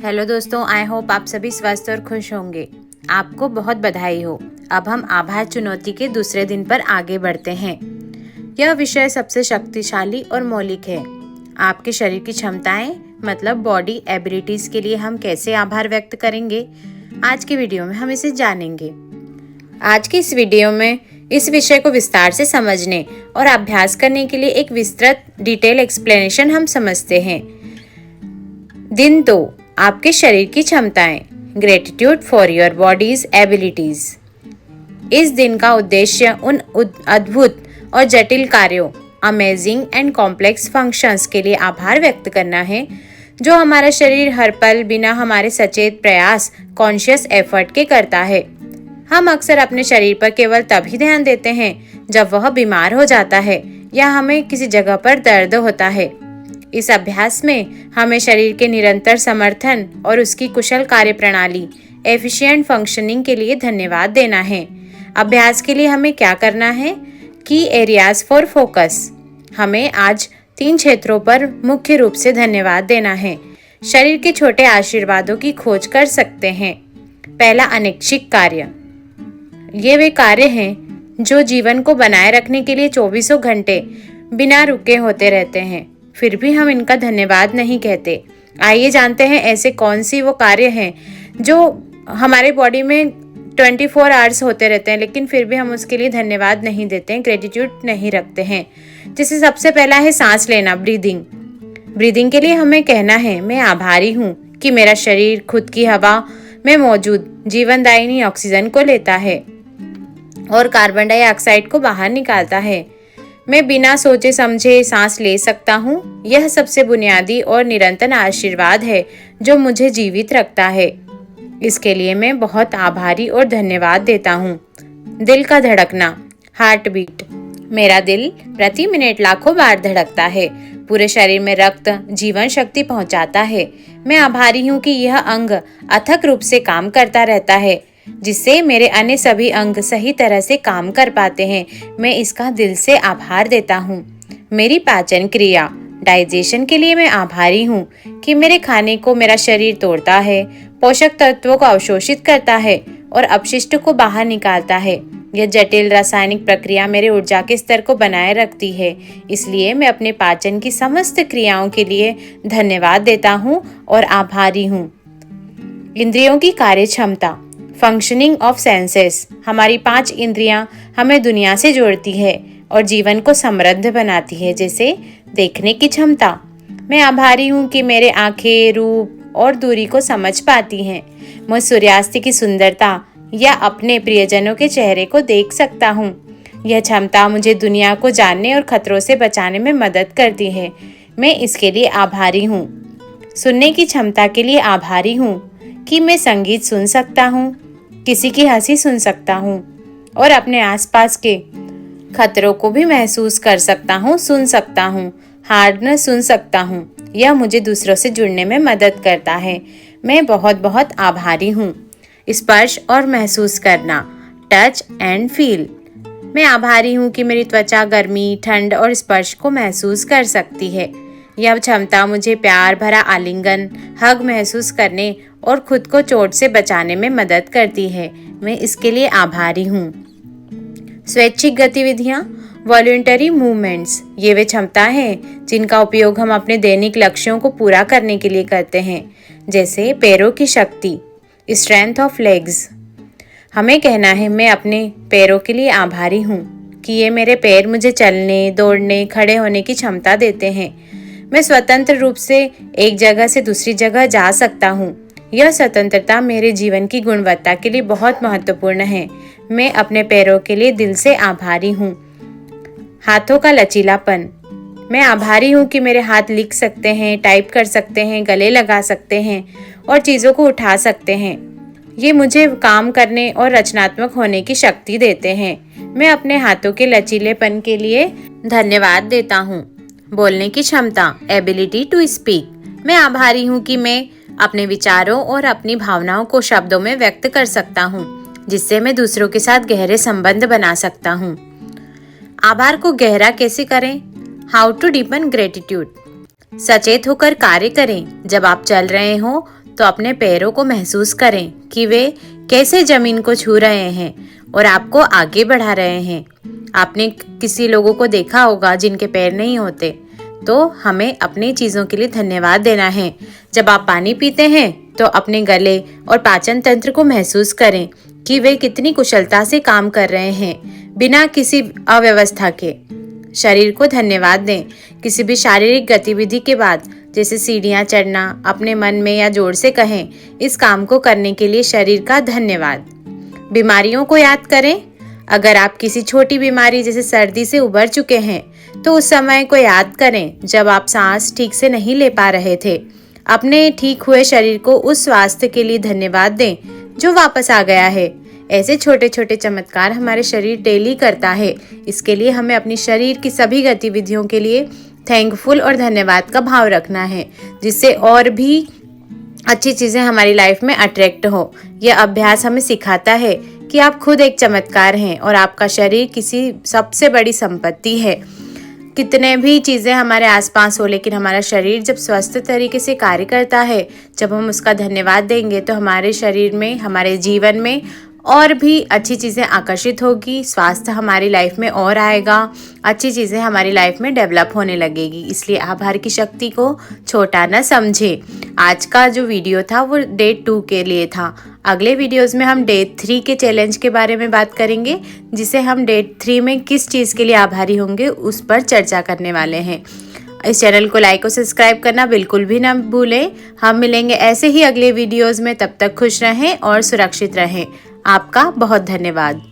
Hello दोस्तों, I hope आप सभी स्वस्थ और खुश होंगे। आपको बहुत बधाई हो। अब हम आभार चुनौती के दूसरे दिन पर आगे बढ़ते हैं। यह विषय सबसे शक्तिशाली और मौलिक है। आपके शरीर की क्षमताएं मतलब बॉडी एबिलिटीज के लिए हम कैसे आभार व्यक्त करेंगे, आज की वीडियो में हम इसे जानेंगे। आज की इस वीडियो में इस विषय को विस्तार से समझने और अभ्यास करने के लिए एक विस्तृत डिटेल एक्सप्लेनेशन हम समझते हैं। दिन 2, आपके शरीर की क्षमताएं, gratitude for your bodies abilities. इस दिन का उद्देश्य उन अद्भुत और जटिल कार्यों, अमेजिंग एंड कॉम्प्लेक्स फंक्शंस के लिए आभार व्यक्त करना है जो हमारा शरीर हर पल बिना हमारे सचेत प्रयास, कॉन्शियस एफर्ट के करता है। हम अक्सर अपने शरीर पर केवल तभी ध्यान देते हैं जब वह बीमार हो जाता है या हमें किसी जगह पर दर्द होता है। इस अभ्यास में हमें शरीर के निरंतर समर्थन और उसकी कुशल कार्यप्रणाली, एफिशिएंट फंक्शनिंग के लिए धन्यवाद देना है। अभ्यास के लिए हमें क्या करना है? की एरियाज फॉर फोकस। हमें आज 3 क्षेत्रों पर मुख्य रूप से धन्यवाद देना है। शरीर के छोटे आशीर्वादों की खोज कर सकते हैं। पहला, अनैच्छिक कार्य। ये वे कार्य हैं जो जीवन को बनाए रखने के लिए 24 घंटे बिना रुके होते रहते हैं, फिर भी हम इनका धन्यवाद नहीं कहते। आइए जानते हैं ऐसे कौन सी वो कार्य हैं जो हमारे बॉडी में 24 आवर्स होते रहते हैं, लेकिन फिर भी हम उसके लिए धन्यवाद नहीं देते हैं, ग्रेटिट्यूड नहीं रखते हैं। जैसे सबसे पहला है सांस लेना, ब्रीदिंग। ब्रीदिंग के लिए हमें कहना है, मैं आभारी हूँ कि मेरा शरीर खुद की हवा में मौजूद जीवनदायिनी ऑक्सीजन को लेता है और कार्बन डाइऑक्साइड को बाहर निकालता है। मैं बिना सोचे समझे सांस ले सकता हूँ। यह सबसे बुनियादी और निरंतर आशीर्वाद है जो मुझे जीवित रखता है। इसके लिए मैं बहुत आभारी और धन्यवाद देता हूँ। दिल का धड़कना, हार्ट बीट। मेरा दिल प्रति मिनट लाखों बार धड़कता है, पूरे शरीर में रक्त जीवन शक्ति पहुँचाता है। मैं आभारी हूँ कि यह अंग अथक रूप से काम करता रहता है, जिससे मेरे अन्य सभी अंग सही तरह से काम कर पाते हैं। मैं इसका दिल से आभार देता हूँ। मेरी पाचन क्रिया, डाइजेशन के लिए मैं आभारी हूँ कि मेरे खाने को मेरा शरीर तोड़ता है, पोषक तत्वों को अवशोषित करता है और अपशिष्ट को बाहर निकालता है। यह जटिल रासायनिक प्रक्रिया मेरे ऊर्जा के स्तर को बनाए रखती है, इसलिए मैं अपने पाचन की समस्त क्रियाओं के लिए धन्यवाद देता हूँ और आभारी हूँ। इंद्रियों की कार्य क्षमता, फंक्शनिंग ऑफ सेंसेस। हमारी 5 इंद्रियां हमें दुनिया से जोड़ती है और जीवन को समृद्ध बनाती है। जैसे देखने की क्षमता, मैं आभारी हूँ कि मेरे आंखें रूप और दूरी को समझ पाती हैं। मैं सूर्यास्त की सुंदरता या अपने प्रियजनों के चेहरे को देख सकता हूँ। यह क्षमता मुझे दुनिया को जानने और खतरों से बचाने में मदद करती है। मैं इसके लिए आभारी हूँ। सुनने की क्षमता के लिए आभारी हूँ कि मैं संगीत सुन सकता हूँ, किसी की हंसी सुन सकता हूँ और अपने आसपास के खतरों को भी महसूस कर सकता हूँ, सुन सकता हूँ, हार्ड सुन सकता हूँ। यह मुझे दूसरों से जुड़ने में मदद करता है। मैं बहुत बहुत आभारी हूँ। स्पर्श और महसूस करना, टच एंड फील। मैं आभारी हूँ कि मेरी त्वचा गर्मी, ठंड और स्पर्श को महसूस कर सकती है। यह क्षमता मुझे प्यार भरा आलिंगन, हग महसूस करने और खुद को चोट से बचाने में मदद करती है। मैं इसके लिए आभारी हूँ। स्वैच्छिक गतिविधियाँ, वॉलंटरी मूवमेंट्स। ये वे क्षमता हैं जिनका उपयोग हम अपने दैनिक लक्ष्यों को पूरा करने के लिए करते हैं। जैसे पैरों की शक्ति, स्ट्रेंथ ऑफ लेग्स। हमें कहना है, मैं अपने पैरों के लिए आभारी हूँ कि ये मेरे पैर मुझे चलने, दौड़ने, खड़े होने की क्षमता देते हैं। मैं स्वतंत्र रूप से एक जगह से दूसरी जगह जा सकता हूँ। यह स्वतंत्रता मेरे जीवन की गुणवत्ता के लिए बहुत महत्वपूर्ण है। मैं अपने पैरों के लिए दिल से आभारी हूँ। हाथों का लचीलापन। मैं आभारी हूँ कि मेरे हाथ लिख सकते हैं, टाइप कर सकते हैं, गले लगा सकते हैं और चीज़ों को उठा सकते हैं। ये मुझे काम करने और रचनात्मक होने की शक्ति देते हैं। मैं अपने हाथों के लचीलेपन के लिए धन्यवाद देता हूँ। बोलने की क्षमता, एबिलिटी टू स्पीक। मैं आभारी हूँ कि मैं अपने विचारों और अपनी भावनाओं को शब्दों में व्यक्त कर सकता हूँ, जिससे मैं दूसरों के साथ गहरे संबंध बना सकता हूँ। आभार को गहरा कैसे करें? How to deepen gratitude. सचेत होकर कार्य करें। जब आप चल रहे हो तो अपने पैरों को महसूस करें कि वे कैसे जमीन को छू रहे हैं और आपको आगे बढ़ा रहे हैं। आपने किसी लोगों को देखा होगा जिनके पैर नहीं होते, तो हमें अपनी चीज़ों के लिए धन्यवाद देना है। जब आप पानी पीते हैं तो अपने गले और पाचन तंत्र को महसूस करें कि वे कितनी कुशलता से काम कर रहे हैं बिना किसी अव्यवस्था के। शरीर को धन्यवाद दें। किसी भी शारीरिक गतिविधि के बाद, जैसे सीढ़ियाँ चढ़ना, अपने मन में या जोर से कहें, इस काम को करने के लिए शरीर का धन्यवाद। बीमारियों को याद करें। अगर आप किसी छोटी बीमारी जैसे सर्दी से उबर चुके हैं तो उस समय को याद करें जब आप सांस ठीक से नहीं ले पा रहे थे। अपने ठीक हुए शरीर को उस स्वास्थ्य के लिए धन्यवाद दें जो वापस आ गया है। ऐसे छोटे छोटे चमत्कार हमारे शरीर डेली करता है। इसके लिए हमें अपनी शरीर की सभी गतिविधियों के लिए थैंकफुल और धन्यवाद का भाव रखना है, जिससे और भी अच्छी चीज़ें हमारी लाइफ में अट्रैक्ट हो। यह अभ्यास हमें सिखाता है कि आप खुद एक चमत्कार हैं और आपका शरीर किसी सबसे बड़ी संपत्ति है। कितने भी चीज़ें हमारे आसपास हो, लेकिन हमारा शरीर जब स्वस्थ तरीके से कार्य करता है, जब हम उसका धन्यवाद देंगे तो हमारे शरीर में, हमारे जीवन में और भी अच्छी चीज़ें आकर्षित होगी। स्वास्थ्य हमारी लाइफ में और आएगा, अच्छी चीज़ें हमारी लाइफ में डेवलप होने लगेगी। इसलिए आभार की शक्ति को छोटा न समझें। आज का जो वीडियो था वो डे 2 के लिए था। अगले वीडियोस में हम डे 3 के चैलेंज के बारे में बात करेंगे, जिसे हम डे 3 में किस चीज़ के लिए आभारी होंगे उस पर चर्चा करने वाले हैं। इस चैनल को लाइक और सब्सक्राइब करना बिल्कुल भी ना भूलें। हम मिलेंगे ऐसे ही अगले वीडियोस में। तब तक खुश रहें और सुरक्षित रहें। आपका बहुत धन्यवाद।